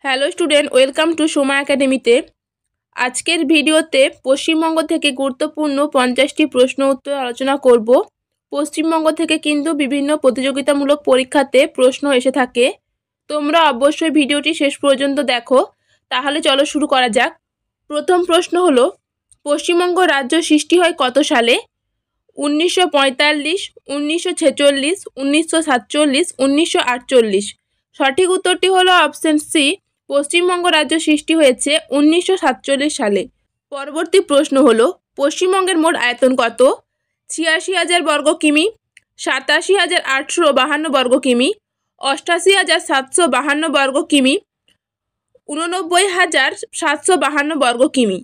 Hello student, welcome to Soma একাডেমিতে। আজকের ভিডিওতে পশ্চিমবঙ্গ থেকে গুরুত্বপূর্ণ 50টি প্রশ্ন উত্তর আলোচনা করব। পশ্চিমবঙ্গ থেকে কিন্তু বিভিন্ন প্রতিযোগিতামূলক পরীক্ষাতে প্রশ্ন এসে থাকে। তোমরা অবশ্যই ভিডিওটি শেষ পর্যন্ত দেখো। তাহলে চলো শুরু করা যাক। প্রথম প্রশ্ন হলো, পশ্চিমবঙ্গ রাজ্য সৃষ্টি হয় কত সালে? 1945, 1946, 1947, 1948। সঠিক উত্তরটি হলো অপশন সি, পশ্চিমবঙ্গ রাজ্য সৃষ্টি হয়েছে 1947 সালে। পরবর্তী প্রশ্ন হলো, পশ্চিমবঙ্গের মোট আয়তন কত? 86,000 বর্গ কিমি, 87,852 বর্গ কিমি, 88,752 বর্গ কিমি, 89,752 বর্গ কিমি।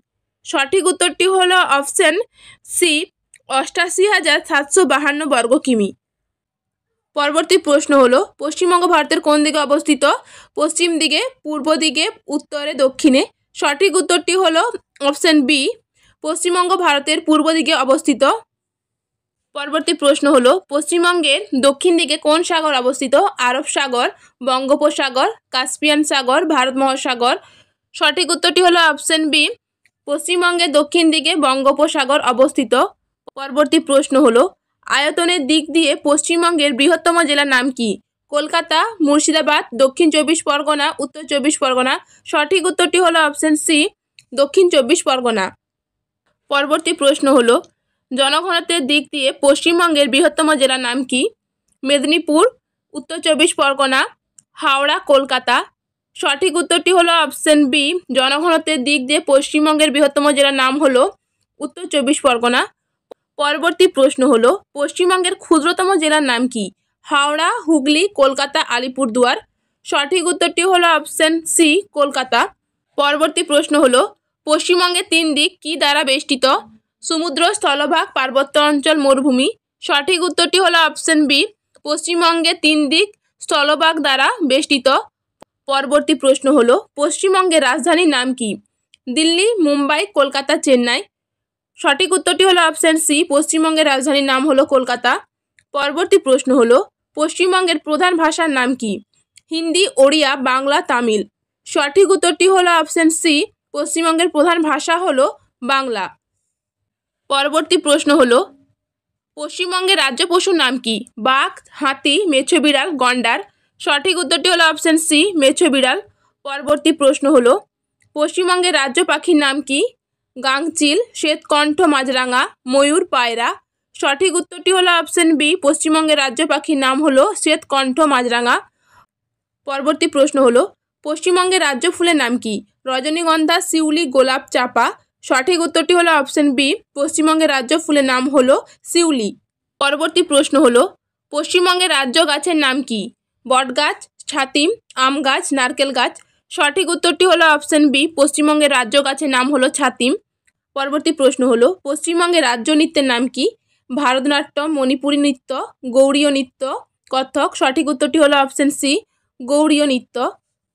সঠিক উত্তরটি হলো অপশন সি, 88,752 বর্গ কিমি। পরবর্তী প্রশ্ন হলো, পশ্চিমবঙ্গ ভারতের কোন দিকে অবস্থিত? পশ্চিম দিকে, পূর্ব দিকে, উত্তরে, দক্ষিণে। সঠিক উত্তরটি হলো অপশন বি, পশ্চিমবঙ্গ ভারতের পূর্ব দিকে অবস্থিত। পরবর্তী প্রশ্ন হলো, পশ্চিমবঙ্গের দক্ষিণ দিকে কোন সাগর অবস্থিত? আরব সাগর, বঙ্গোপসাগর, কাস্পিয়ান সাগর, ভারত মহাসাগর। সঠিক উত্তরটি হলো অপশন বি, পশ্চিমবঙ্গের দক্ষিণ দিকে বঙ্গোপসাগর অবস্থিত। পরবর্তী প্রশ্ন হলো, আয়তনের দিক দিয়ে পশ্চিমবঙ্গের বৃহত্তম জেলার নাম কি? কলকাতা, মুর্শিদাবাদ, দক্ষিণ 24 পরগনা, উত্তর 24 পরগনা। সঠিক উত্তরটি হলো অপশন সি, দক্ষিণ 24 পরগনা। পরবর্তী প্রশ্ন হলো, জনঘনত্বের দিক দিয়ে পশ্চিমবঙ্গের বৃহত্তম জেলার নাম কি? মেদিনীপুর, উত্তর 24 পরগনা, হাওড়া, কলকাতা। সঠিক উত্তরটি হলো অপশন বি, জনঘনত্বের দিক দিয়ে পশ্চিমবঙ্গের বৃহত্তম জেলার নাম হলো উত্তর 24 পরগনা। পরবর্তী প্রশ্ন হলো, পশ্চিমবঙ্গের ক্ষুদ্রতম জেলার নাম কি? হাওড়া, হুগলি, কলকাতা, আলিপুরদুয়ার। সঠিক উত্তরটি হলো অপশন সি, কলকাতা। পরবর্তী প্রশ্ন হলো, পশ্চিমবঙ্গের 3 দিক কি দ্বারা বেষ্টিত? সমুদ্র, স্থলভাগ, পার্বত্য অঞ্চল, মরুভূমি। সঠিক উত্তরটি হলো অপশন বি, পশ্চিমবঙ্গের 3 দিক স্থলভাগ দ্বারা বেষ্টিত। পরবর্তী প্রশ্ন হলো, পশ্চিমবঙ্গের রাজধানীর নাম কি? দিল্লি, মুম্বাই, কলকাতা, চেন্নাই। সঠিক উত্তরটি হলো অপশন সি, পশ্চিমবঙ্গের রাজধানীর নাম হলো কলকাতা। পরবর্তী প্রশ্ন হলো, পশ্চিমবঙ্গের প্রধান ভাষার নাম কি? হিন্দি, ওড়িয়া, বাংলা, তামিল। সঠিক উত্তরটি হলো অপশন সি, পশ্চিমবঙ্গের প্রধান ভাষা হলো বাংলা। পরবর্তী প্রশ্ন হলো, পশ্চিমবঙ্গের রাজ্য পশুর নাম কি? বাঘ, হাতি, মেছো বিড়াল, গন্ডার। সঠিক উত্তরটি হলো অপশন সি, মেছো বিড়াল। পরবর্তী প্রশ্ন হলো, পশ্চিমবঙ্গের রাজ্য পাখির নাম কি? গাংচিল, শ্বেতকণ্ঠ মাছরাঙা, ময়ূর, পায়রা। সঠিক উত্তরটি হলো অপশন বি, পশ্চিমবঙ্গের রাজ্য পাখির নাম হলো শ্বেতকণ্ঠ মাছরাঙা। পরবর্তী প্রশ্ন হলো, পশ্চিমবঙ্গের রাজ্য ফুলের নাম কি? রজনীগন্ধা, শিউলি, গোলাপ, চাপা। সঠিক উত্তরটি হলো অপশন বি, পশ্চিমবঙ্গের রাজ্য ফুলের নাম হলো শিউলি। পরবর্তী প্রশ্ন হলো, পশ্চিমবঙ্গের রাজ্য গাছের নাম কি? বটগাছ, ছাতিম, আম গাছ, নারকেল গাছ। সঠিক উত্তরটি হলো অপশন বি, পশ্চিমবঙ্গের রাজ্য গাছের নাম হলো ছাতিম। পরবর্তী প্রশ্ন হলো, পশ্চিমবঙ্গের রাজ্য নৃত্যের নাম কি? ভারতনাট্যম, মণিপুরী নৃত্য, গৌড়ীয় নৃত্য, কত্থক। সঠিক উত্তরটি হলো অপশন সি, গৌড়ীয় নৃত্য।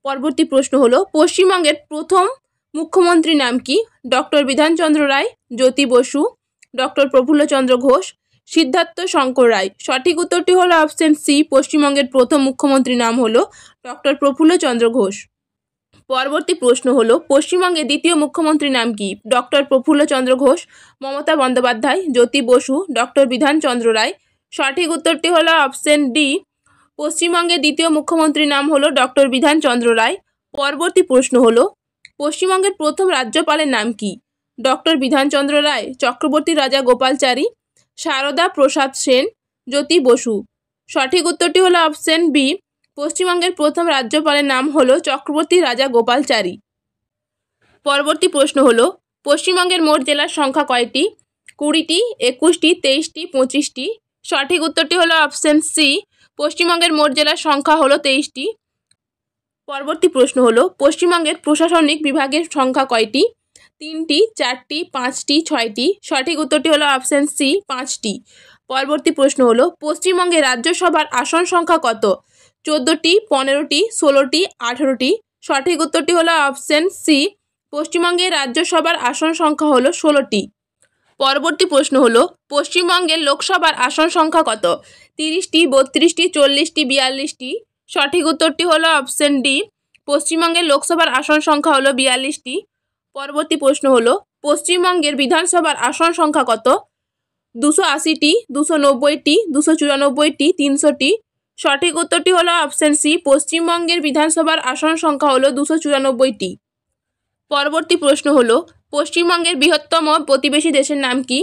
পরবর্তী প্রশ্ন হলো, পশ্চিমবঙ্গের প্রথম মুখ্যমন্ত্রীর নাম কি? ডক্টর বিধানচন্দ্র রায়, জ্যোতি বসু, ডক্টর প্রফুল্লচন্দ্র ঘোষ, সিদ্ধার্থ শঙ্কর রায়। সঠিক উত্তরটি হলো অপশন সি, পশ্চিমবঙ্গের প্রথম মুখ্যমন্ত্রীর নাম হলো ডক্টর প্রফুল্লচন্দ্র ঘোষ। পরবর্তী প্রশ্ন হলো, পশ্চিমবঙ্গের দ্বিতীয় মুখ্যমন্ত্রীর নাম কি? ডক্টর প্রফুল্লচন্দ্র ঘোষ, মমতা বন্দ্যোপাধ্যায়, জ্যোতি বসু, ডক্টর বিধানচন্দ্র রায়। সঠিক উত্তরটি হলো অপশন ডি, পশ্চিমবঙ্গের দ্বিতীয় মুখ্যমন্ত্রীর নাম হলো ডক্টর বিধানচন্দ্র রায়। পরবর্তী প্রশ্ন হলো, পশ্চিমবঙ্গের প্রথম রাজ্যপালের নাম কি? ডক্টর বিধানচন্দ্র রায়, চক্রবর্তী রাজা গোপালচারী, সারদা প্রসাদ সেন, জ্যোতি বসু। সঠিক উত্তরটি হলো অপশন বি, পশ্চিমবঙ্গের প্রথম রাজ্যপালের নাম হলো চক্রবর্তী রাজা গোপালচারী। পরবর্তী প্রশ্ন হলো, পশ্চিমবঙ্গের মোট জেলার সংখ্যা কয়টি? 20টি, 21টি, 23টি, 25টি। সঠিক উত্তরটি হলো অপশন সি, পশ্চিমবঙ্গের মোট জেলার সংখ্যা হলো 23টি। পরবর্তী প্রশ্ন হলো, পশ্চিমবঙ্গের প্রশাসনিক বিভাগের সংখ্যা কয়টি? 3টি, 4টি, 5টি, 6টি। সঠিক উত্তরটি হলো অপশন সি, 5টি। পরবর্তী প্রশ্ন হলো, পশ্চিমবঙ্গের রাজ্যসভার আসন সংখ্যা কত? 14টি, 15টি, 16টি, 18টি। সঠিক উত্তরটি হলো অপশন সি, পশ্চিমবঙ্গের রাজ্যসভার আসন সংখ্যা হলো 16টি। পরবর্তী প্রশ্ন হলো, পশ্চিমবঙ্গের লোকসভার আসন সংখ্যা কত? 30টি, 32টি, 40টি, 42টি। সঠিক উত্তরটি হলো অপশন ডি, পশ্চিমবঙ্গের লোকসভার আসন সংখ্যা হলো 42টি। পরবর্তী প্রশ্ন হলো পশ্চিমবঙ্গের বিধানসভার আসন সংখ্যা কত? 280টি, 290টি, 294টি, 300টি। সঠিক উত্তরটি হলো অপশন সি, পশ্চিমবঙ্গের বিধানসভার আসন সংখ্যা হলো 294টি। পরবর্তী প্রশ্ন হলো পশ্চিমবঙ্গের বৃহত্তম প্রতিবেশী দেশের নাম কি?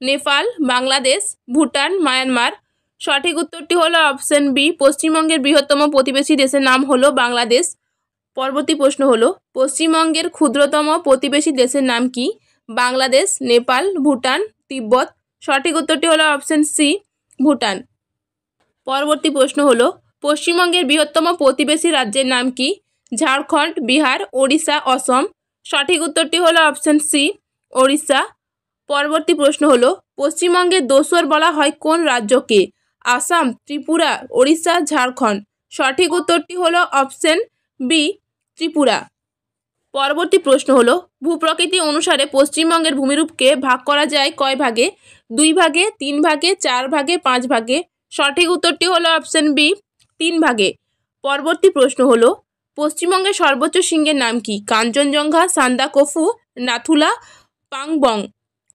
নেপাল, বাংলাদেশ, ভুটান, মায়ানমার। সঠিক উত্তরটি হলো অপশন বি, পশ্চিমবঙ্গের বৃহত্তম প্রতিবেশী দেশের নাম হলো বাংলাদেশ। পরবর্তী প্রশ্ন হলো পশ্চিমবঙ্গের ক্ষুদ্রতম প্রতিবেশী দেশের নাম কি? বাংলাদেশ, নেপাল, ভুটান, তিব্বত। সঠিক উত্তরটি হলো অপশন সি, ভুটান। পরবর্তী প্রশ্ন হলো পশ্চিমবঙ্গের বৃহত্তম প্রতিবেশী রাজ্যের নাম কি? ঝাড়খণ্ড, বিহার, ওড়িশা, অসম। সঠিক উত্তরটি হলো অপশন সি, ওড়িশা। পরবর্তী প্রশ্ন হলো পশ্চিমবঙ্গের দোসর বলা হয় কোন রাজ্যকে? আসাম, ত্রিপুরা, ওড়িশা, ঝাড়খণ্ড। সঠিক উত্তরটি হলো অপশন বি, ত্রিপুরা। পরবর্তী প্রশ্ন হলো ভূপ্রকৃতি অনুসারে পশ্চিমবঙ্গের ভূমিরূপকে ভাগ করা যায় কয় ভাগে? 2 ভাগে, 3 ভাগে, 4 ভাগে, 5 ভাগে। সঠিক উত্তরটি হলো অপশন বি, 3 ভাগে। পরবর্তী প্রশ্ন হলো পশ্চিমবঙ্গের সর্বোচ্চ শৃঙ্গের নাম কি? কাঞ্চনজঙ্ঘা, সান্দাকফু, নাথুলা, পাংবং।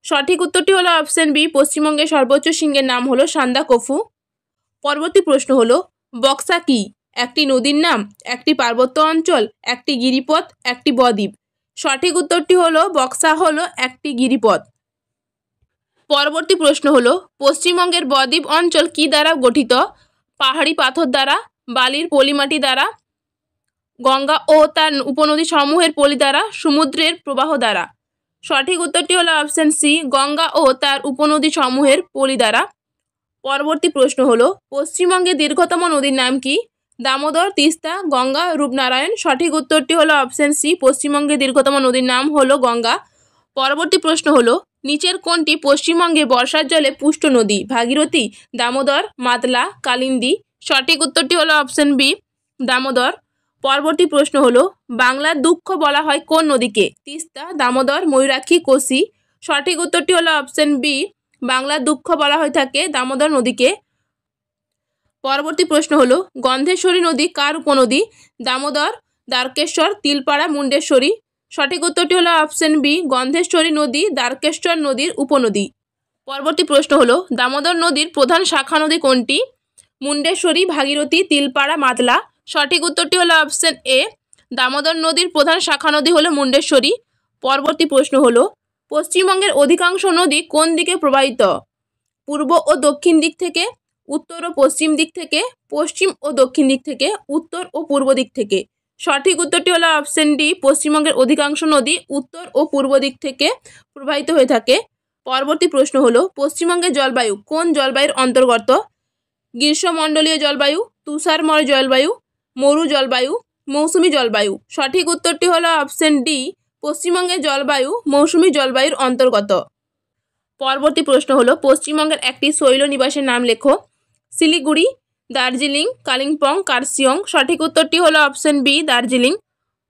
সঠিক উত্তরটি হলো অপশন বি, পশ্চিমবঙ্গের সর্বোচ্চ শৃঙ্গের নাম হলো সান্দাকফু। পরবর্তী প্রশ্ন হলো বক্সা কি? একটি নদীর নাম, একটি পার্বত্য অঞ্চল, একটি গিরিপথ, একটি বদ্বীপ। সঠিক উত্তরটি হলো বক্সা হলো একটি গিরিপথ। পরবর্তী প্রশ্ন হলো পশ্চিমবঙ্গের বদ্বীপ অঞ্চল কি দ্বারা গঠিত? পাহাড়ি পাথর দ্বারা, বালির পলিমাটি দ্বারা, গঙ্গা ও তার উপনদী সমূহের পলি দ্বারা, সমুদ্রের প্রবাহ দ্বারা। সঠিক উত্তরটি হলো অপশন সি, গঙ্গা ও তার উপনদী সমূহের পলি দ্বারা। পরবর্তী প্রশ্ন হলো পশ্চিমবঙ্গের দীর্ঘতম নদীর নাম কি? দামোদর, তিস্তা, গঙ্গা, রূপনারায়ণ। সঠিক উত্তরটি হলো অপশন সি, পশ্চিমবঙ্গের দীর্ঘতম নদীর নাম হলো গঙ্গা। পরবর্তী প্রশ্ন হলো নিচের কোনটি পশ্চিমবঙ্গে বর্ষার জলে পুষ্ট নদী? ভাগীরথী, দামোদর, মাতলা, কালিন্দী। সঠিক উত্তরটি হলো অপশন বি, দামোদর। পরবর্তী প্রশ্ন হলো বাংলার দুঃখ বলা হয় কোন নদীকে? তিস্তা, দামোদর, ময়ূরাক্ষী, কোসি। সঠিক উত্তরটি হলো অপশন বি, বাংলার দুঃখ বলা হয়ে থাকে দামোদর নদীকে। পরবর্তী প্রশ্ন হলো গন্ধেশ্বরী নদী কার উপনদী? দামোদর, দ্বারকেশ্বর, তিলপাড়া, মুন্ডেশ্বরী। সঠিক উত্তরটি হলো অপশন বি, গন্ধেশ্বরী নদী দ্বারকেশ্বর নদীর উপনদী। পরবর্তী প্রশ্ন হলো দামোদর নদীর প্রধান শাখা নদী কোনটি? মুন্ডেশ্বরী, ভাগীরথী, তিলপাড়া, মাতলা। সঠিক উত্তরটি হলো অপশন এ, দামোদর নদীর প্রধান শাখা নদী হলো মুন্ডেশ্বরী। পরবর্তী প্রশ্ন হলো পশ্চিমবঙ্গের অধিকাংশ নদী কোন দিকে প্রবাহিত? পূর্ব ও দক্ষিণ দিক থেকে, উত্তর ও পশ্চিম দিক থেকে, পশ্চিম ও দক্ষিণ দিক থেকে, উত্তর ও পূর্ব দিক থেকে। সঠিক উত্তরটি হলো অপশন ডি, পশ্চিমবঙ্গের অধিকাংশ নদী উত্তর ও পূর্ব দিক থেকে প্রবাহিত হয়ে থাকে। পরবর্তী প্রশ্ন হলো পশ্চিমবঙ্গের জলবায়ু কোন জলবায়ুর অন্তর্গত? গ্রীষ্মমণ্ডলীয় জলবায়ু, তুষারময় জলবায়ু, মরু জলবায়ু, মৌসুমী জলবায়ু। সঠিক উত্তরটি হলো অপশন ডি, পশ্চিমবঙ্গের জলবায়ু মৌসুমী জলবায়ুর অন্তর্গত। পরবর্তী প্রশ্ন হলো পশ্চিমবঙ্গের একটি শৈল নিবাসের নাম লেখো। শিলিগুড়ি, দার্জিলিং, কালিম্পং, কার্শিয়ং। সঠিক উত্তরটি হলো অপশন বি, দার্জিলিং।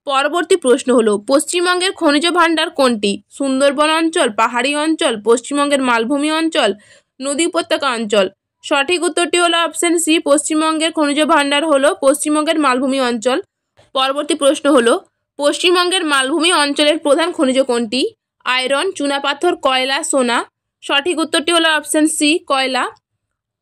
পরবর্তী প্রশ্ন হলো পশ্চিমবঙ্গের খনিজ ভাণ্ডার কোনটি? সুন্দরবন অঞ্চল, পাহাড়ি অঞ্চল, পশ্চিমবঙ্গের মালভূমি অঞ্চল, নদী উপত্যকা অঞ্চল। সঠিক উত্তরটি হলো অপশন সি, পশ্চিমবঙ্গের খনিজ ভাণ্ডার হলো পশ্চিমবঙ্গের মালভূমি অঞ্চল। পরবর্তী প্রশ্ন হলো পশ্চিমবঙ্গের মালভূমি অঞ্চলের প্রধান খনিজ কোনটি? আয়রন, চুনাপাথর, কয়লা, সোনা। সঠিক উত্তরটি হলো অপশন সি, কয়লা।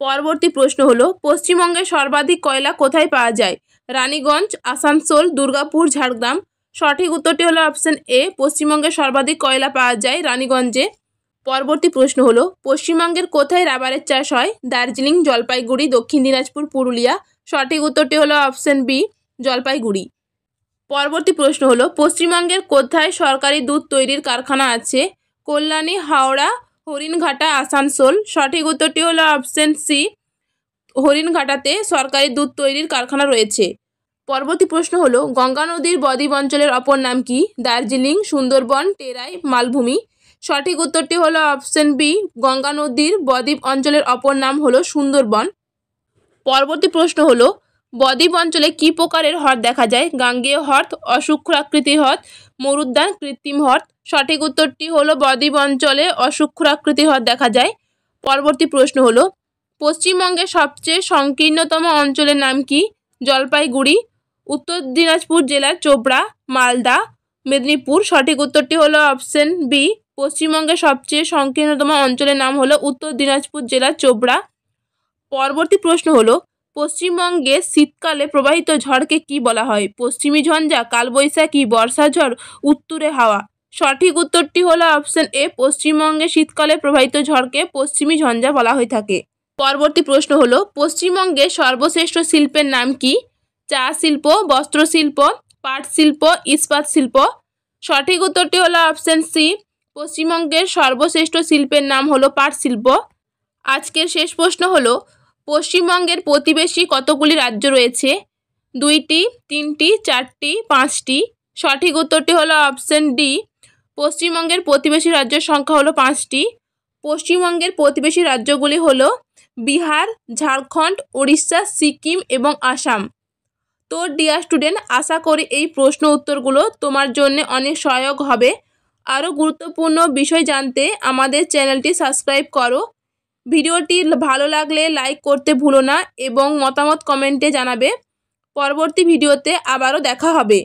পরবর্তী প্রশ্ন হলো পশ্চিমবঙ্গের সর্বাধিক কয়লা কোথায় পাওয়া যায়? রানীগঞ্জ, আসানসোল, দুর্গাপুর, ঝাড়গ্রাম। সঠিক উত্তরটি হলো অপশন এ, পশ্চিমবঙ্গের সর্বাধিক কয়লা পাওয়া যায় রানীগঞ্জে। পরবর্তী প্রশ্ন হলো পশ্চিমবঙ্গের কোথায় রাবারের চাষ হয়? দার্জিলিং, জলপাইগুড়ি, দক্ষিণ দিনাজপুর, পুরুলিয়া। সঠিক উত্তরটি হলো অপশন বি, জলপাইগুড়ি। পরবর্তী প্রশ্ন হলো পশ্চিমবঙ্গের কোথায় সরকারি দুধ তৈরির কারখানা আছে? কল্যাণী, হাওড়া, হরিণঘাটা, আসানসোল। সঠিক উত্তরটি হলো অপশন সি, হরিণঘাটাতে সরকারি দুধ তৈরির কারখানা রয়েছে। পরবর্তী প্রশ্ন হলো গঙ্গা নদীর বদ্বীপ অঞ্চলের অপর নাম কি? দার্জিলিং, সুন্দরবন, টেরাই, মালভূমি। সঠিক উত্তরটি হলো অপশন বি, গঙ্গা নদীর বদ্বীপ অঞ্চলের অপর নাম হলো সুন্দরবন। পরবর্তী প্রশ্ন হলো বদ্বীপ অঞ্চলে কি প্রকারের হ্রদ দেখা যায়? গাঙ্গেয় হ্রদ, অসূক্ষ্মাকৃতি হ্রদ, মরুদ্যান, কৃত্রিম হ্রদ। সঠিক উত্তরটি হলো বদ্বীপ অঞ্চলে অসূক্ষ্মাকৃতি হ্রদ দেখা যায়। পরবর্তী প্রশ্ন হলো, পশ্চিমবঙ্গের সবচেয়ে সংকীর্ণতম অঞ্চলের নাম কি? জলপাইগুড়ি, উত্তর দিনাজপুর জেলার চোপড়া, মালদা, মেদিনীপুর। সঠিক উত্তরটি হলো অপশন বি। পশ্চিমবঙ্গের সবচেয়ে সংকীর্ণতম অঞ্চলের নাম হলো উত্তর দিনাজপুর জেলার চোপড়া। পরবর্তী প্রশ্ন হলো পশ্চিমবঙ্গে শীতকালে প্রবাহিত ঝড়কে কি বলা হয়? পশ্চিমী ঝঞ্ঝা, কালবৈশাখী, বর্ষা ঝড়, উত্তুরে হাওয়া। সঠিক উত্তরটি হলো অপশন এ। পশ্চিমবঙ্গে শীতকালে প্রবাহিত ঝড়কে পশ্চিমী ঝঞ্ঝা বলা হয়ে থাকে। পরবর্তী প্রশ্ন হলো পশ্চিমবঙ্গের সর্বশ্রেষ্ঠ শিল্পের নাম কি? চা শিল্প, বস্ত্রশিল্প, পাট শিল্প, ইস্পাত শিল্প। সঠিক উত্তরটি হলো অপশন সি। পশ্চিমবঙ্গের সর্বশ্রেষ্ঠ শিল্পের নাম হলো পাট শিল্প। আজকের শেষ প্রশ্ন হলো পশ্চিমবঙ্গের প্রতিবেশী কতগুলি রাজ্য রয়েছে? 2টি, 3টি, 4টি, 5টি। সঠিক উত্তরটি হলো অপশন ডি। পশ্চিমবঙ্গের প্রতিবেশী রাজ্যের সংখ্যা হলো 5টি। পশ্চিমবঙ্গের প্রতিবেশী রাজ্যগুলি হলো বিহার, ঝাড়খণ্ড, উড়িষ্যা, সিকিম এবং আসাম। তো ডিয়ার স্টুডেন্ট, আশা করি এই প্রশ্ন উত্তরগুলো তোমার জন্য অনেক সহায়ক হবে। আরও গুরুত্বপূর্ণ বিষয় জানতে আমাদের চ্যানেলটি সাবস্ক্রাইব করো। ভিডিওটি ভালো লাগলে লাইক করতে ভুলো না এবং মতামত কমেন্টে জানাবে। পরবর্তী ভিডিওতে আবারও দেখা হবে।